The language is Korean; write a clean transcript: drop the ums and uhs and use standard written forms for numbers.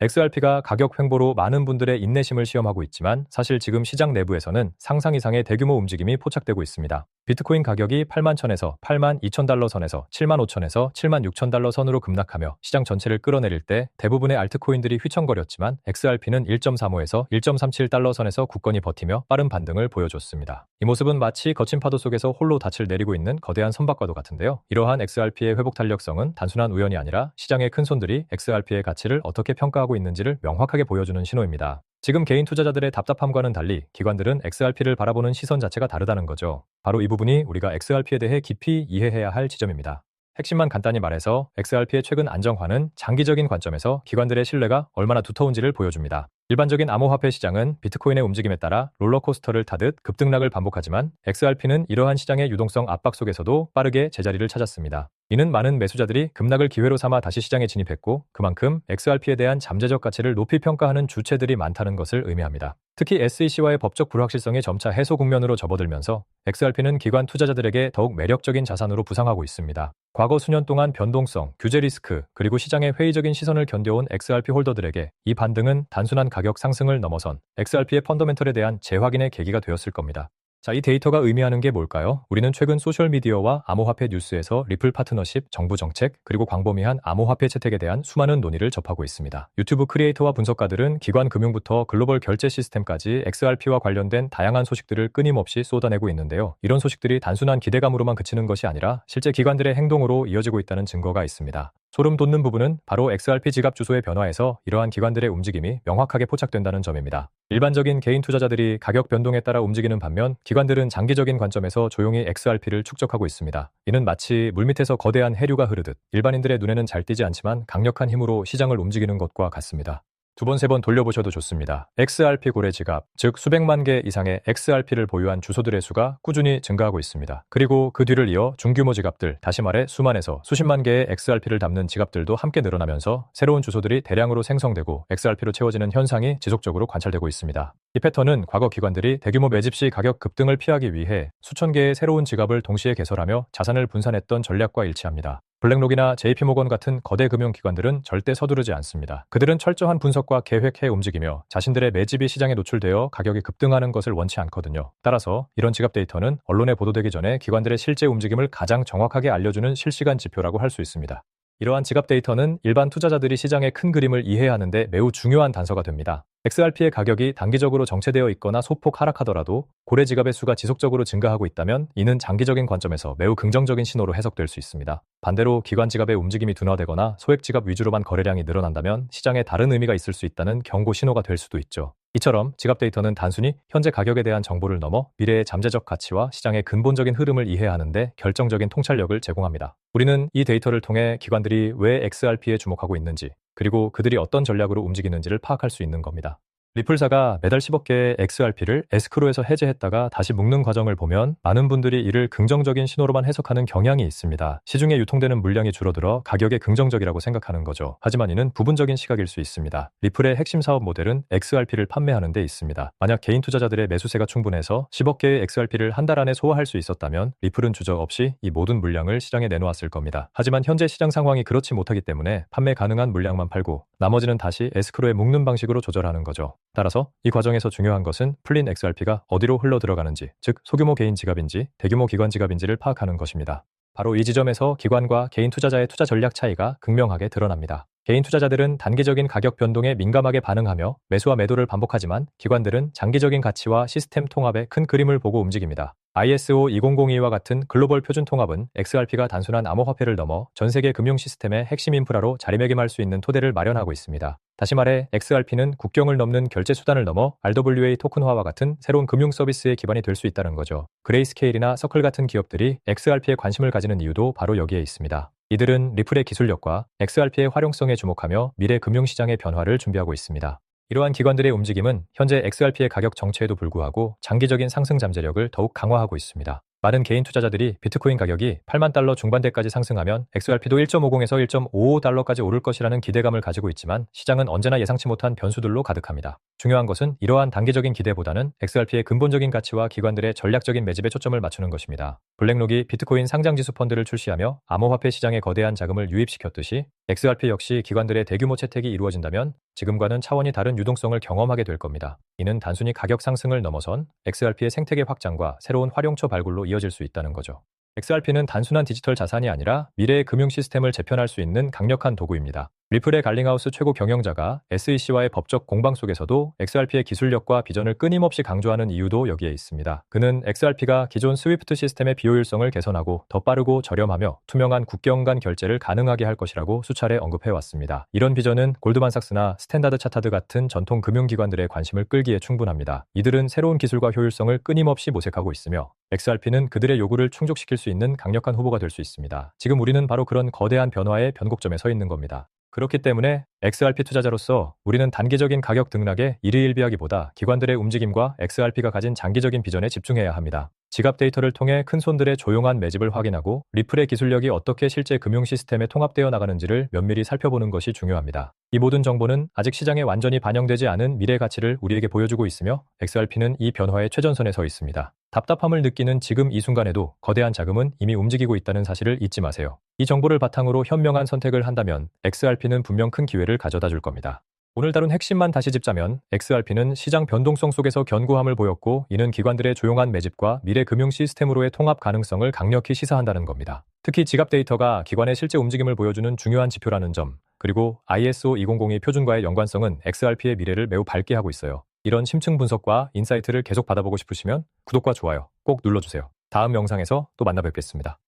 XRP가 가격 횡보로 많은 분들의 인내심을 시험하고 있지만 사실 지금 시장 내부에서는 상상 이상의 대규모 움직임이 포착되고 있습니다. 비트코인 가격이 81,000에서 82,000달러 선에서 75,000에서 76,000달러 선으로 급락하며 시장 전체를 끌어내릴 때 대부분의 알트코인들이 휘청거렸지만 XRP는 1.35에서 1.37달러 선에서 굳건히 버티며 빠른 반등을 보여줬습니다. 이 모습은 마치 거친 파도 속에서 홀로 닻을 내리고 있는 거대한 선박과도 같은데요. 이러한 XRP의 회복 탄력성은 단순한 우연이 아니라 시장의 큰 손들이 XRP의 가치를 어떻게 평가하고 있는지를 명확하게 보여주는 신호입니다. 지금 개인 투자자들의 답답함과는 달리 기관들은 XRP를 바라보는 시선 자체가 다르다는 거죠. 바로 이 부분이 우리가 XRP에 대해 깊이 이해해야 할 지점입니다. 핵심만 간단히 말해서 XRP의 최근 안정화는 장기적인 관점에서 기관들의 신뢰가 얼마나 두터운지를 보여줍니다. 일반적인 암호화폐 시장은 비트코인의 움직임에 따라 롤러코스터를 타듯 급등락을 반복하지만 XRP는 이러한 시장의 유동성 압박 속에서도 빠르게 제자리를 찾았습니다. 이는 많은 매수자들이 급락을 기회로 삼아 다시 시장에 진입했고 그만큼 XRP에 대한 잠재적 가치를 높이 평가하는 주체들이 많다는 것을 의미합니다. 특히 SEC와의 법적 불확실성이 점차 해소 국면으로 접어들면서 XRP는 기관 투자자들에게 더욱 매력적인 자산으로 부상하고 있습니다. 과거 수년 동안 변동성, 규제 리스크, 그리고 시장의 회의적인 시선을 견뎌온 XRP 홀더들에게 이 반등은 단순한 가격 상승을 넘어선 XRP의 펀더멘털에 대한 재확인의 계기가 되었을 겁니다. 자, 이 데이터가 의미하는 게 뭘까요? 우리는 최근 소셜미디어와 암호화폐 뉴스에서 리플 파트너십, 정부 정책, 그리고 광범위한 암호화폐 채택에 대한 수많은 논의를 접하고 있습니다. 유튜브 크리에이터와 분석가들은 기관 금융부터 글로벌 결제 시스템까지 XRP와 관련된 다양한 소식들을 끊임없이 쏟아내고 있는데요. 이런 소식들이 단순한 기대감으로만 그치는 것이 아니라 실제 기관들의 행동으로 이어지고 있다는 증거가 있습니다. 소름 돋는 부분은 바로 XRP 지갑 주소의 변화에서 이러한 기관들의 움직임이 명확하게 포착된다는 점입니다. 일반적인 개인 투자자들이 가격 변동에 따라 움직이는 반면 기관들은 장기적인 관점에서 조용히 XRP를 축적하고 있습니다. 이는 마치 물밑에서 거대한 해류가 흐르듯 일반인들의 눈에는 잘 띄지 않지만 강력한 힘으로 시장을 움직이는 것과 같습니다. 두 번, 세 번 돌려보셔도 좋습니다. XRP 고래 지갑, 즉 수백만 개 이상의 XRP를 보유한 주소들의 수가 꾸준히 증가하고 있습니다. 그리고 그 뒤를 이어 중규모 지갑들, 다시 말해 수만에서 수십만 개의 XRP를 담는 지갑들도 함께 늘어나면서 새로운 주소들이 대량으로 생성되고 XRP로 채워지는 현상이 지속적으로 관찰되고 있습니다. 이 패턴은 과거 기관들이 대규모 매집 시 가격 급등을 피하기 위해 수천 개의 새로운 지갑을 동시에 개설하며 자산을 분산했던 전략과 일치합니다. 블랙록이나 JP모건 같은 거대 금융기관들은 절대 서두르지 않습니다. 그들은 철저한 분석과 계획해 움직이며 자신들의 매집이 시장에 노출되어 가격이 급등하는 것을 원치 않거든요. 따라서 이런 지갑 데이터는 언론에 보도되기 전에 기관들의 실제 움직임을 가장 정확하게 알려주는 실시간 지표라고 할 수 있습니다. 이러한 지갑 데이터는 일반 투자자들이 시장의 큰 그림을 이해하는 데 매우 중요한 단서가 됩니다. XRP의 가격이 단기적으로 정체되어 있거나 소폭 하락하더라도 고래 지갑의 수가 지속적으로 증가하고 있다면 이는 장기적인 관점에서 매우 긍정적인 신호로 해석될 수 있습니다. 반대로 기관 지갑의 움직임이 둔화되거나 소액 지갑 위주로만 거래량이 늘어난다면 시장에 다른 의미가 있을 수 있다는 경고 신호가 될 수도 있죠. 이처럼 지갑 데이터는 단순히 현재 가격에 대한 정보를 넘어 미래의 잠재적 가치와 시장의 근본적인 흐름을 이해하는 데 결정적인 통찰력을 제공합니다. 우리는 이 데이터를 통해 기관들이 왜 XRP에 주목하고 있는지, 그리고 그들이 어떤 전략으로 움직이는지를 파악할 수 있는 겁니다. 리플사가 매달 10억 개의 XRP를 에스크로에서 해제했다가 다시 묶는 과정을 보면 많은 분들이 이를 긍정적인 신호로만 해석하는 경향이 있습니다. 시중에 유통되는 물량이 줄어들어 가격에 긍정적이라고 생각하는 거죠. 하지만 이는 부분적인 시각일 수 있습니다. 리플의 핵심 사업 모델은 XRP를 판매하는 데 있습니다. 만약 개인 투자자들의 매수세가 충분해서 10억 개의 XRP를 한 달 안에 소화할 수 있었다면 리플은 주저없이 이 모든 물량을 시장에 내놓았을 겁니다. 하지만 현재 시장 상황이 그렇지 못하기 때문에 판매 가능한 물량만 팔고 나머지는 다시 에스크로에 묶는 방식으로 조절하는 거죠. 따라서 이 과정에서 중요한 것은 풀린 XRP가 어디로 흘러 들어가는지, 즉 소규모 개인 지갑인지 대규모 기관 지갑인지를 파악하는 것입니다. 바로 이 지점에서 기관과 개인 투자자의 투자 전략 차이가 극명하게 드러납니다. 개인 투자자들은 단기적인 가격 변동에 민감하게 반응하며 매수와 매도를 반복하지만 기관들은 장기적인 가치와 시스템 통합의 큰 그림을 보고 움직입니다. ISO 2002와 같은 글로벌 표준 통합은 XRP가 단순한 암호화폐를 넘어 전 세계 금융 시스템의 핵심 인프라로 자리매김할 수 있는 토대를 마련하고 있습니다. 다시 말해 XRP는 국경을 넘는 결제 수단을 넘어 RWA 토큰화와 같은 새로운 금융 서비스의 기반이 될 수 있다는 거죠. 그레이스케일이나 서클 같은 기업들이 XRP에 관심을 가지는 이유도 바로 여기에 있습니다. 이들은 리플의 기술력과 XRP의 활용성에 주목하며 미래 금융시장의 변화를 준비하고 있습니다. 이러한 기관들의 움직임은 현재 XRP의 가격 정체에도 불구하고 장기적인 상승 잠재력을 더욱 강화하고 있습니다. 많은 개인 투자자들이 비트코인 가격이 8만 달러 중반대까지 상승하면 XRP도 1.50에서 1.55달러까지 오를 것이라는 기대감을 가지고 있지만 시장은 언제나 예상치 못한 변수들로 가득합니다. 중요한 것은 이러한 단기적인 기대보다는 XRP의 근본적인 가치와 기관들의 전략적인 매집에 초점을 맞추는 것입니다. 블랙록이 비트코인 상장지수 펀드를 출시하며 암호화폐 시장에 거대한 자금을 유입시켰듯이 XRP 역시 기관들의 대규모 채택이 이루어진다면 지금과는 차원이 다른 유동성을 경험하게 될 겁니다. 이는 단순히 가격 상승을 넘어선 XRP의 생태계 확장과 새로운 활용처 발굴로 이어질 수 있다는 거죠. XRP는 단순한 디지털 자산이 아니라 미래의 금융 시스템을 재편할 수 있는 강력한 도구입니다. 리플의 갈링하우스 최고 경영자가 SEC와의 법적 공방 속에서도 XRP의 기술력과 비전을 끊임없이 강조하는 이유도 여기에 있습니다. 그는 XRP가 기존 스위프트 시스템의 비효율성을 개선하고 더 빠르고 저렴하며 투명한 국경 간 결제를 가능하게 할 것이라고 수차례 언급해왔습니다. 이런 비전은 골드만삭스나 스탠다드 차타드 같은 전통 금융기관들의 관심을 끌기에 충분합니다. 이들은 새로운 기술과 효율성을 끊임없이 모색하고 있으며 XRP는 그들의 요구를 충족시킬 수 있는 강력한 후보가 될 수 있습니다. 지금 우리는 바로 그런 거대한 변화의 변곡점에 서 있는 겁니다. 그렇기 때문에 XRP 투자자로서 우리는 단기적인 가격 등락에 일희일비하기보다 기관들의 움직임과 XRP가 가진 장기적인 비전에 집중해야 합니다. 지갑 데이터를 통해 큰 손들의 조용한 매집을 확인하고 리플의 기술력이 어떻게 실제 금융 시스템에 통합되어 나가는지를 면밀히 살펴보는 것이 중요합니다. 이 모든 정보는 아직 시장에 완전히 반영되지 않은 미래 가치를 우리에게 보여주고 있으며 XRP는 이 변화의 최전선에 서 있습니다. 답답함을 느끼는 지금 이 순간에도 거대한 자금은 이미 움직이고 있다는 사실을 잊지 마세요. 이 정보를 바탕으로 현명한 선택을 한다면 XRP는 분명 큰 기회를 가져다 줄 겁니다. 오늘 다룬 핵심만 다시 짚자면 XRP는 시장 변동성 속에서 견고함을 보였고 이는 기관들의 조용한 매집과 미래 금융 시스템으로의 통합 가능성을 강력히 시사한다는 겁니다. 특히 지갑 데이터가 기관의 실제 움직임을 보여주는 중요한 지표라는 점, 그리고 ISO 2002 표준과의 연관성은 XRP의 미래를 매우 밝게 하고 있어요. 이런 심층 분석과 인사이트를 계속 받아보고 싶으시면 구독과 좋아요 꼭 눌러주세요. 다음 영상에서 또 만나 뵙겠습니다.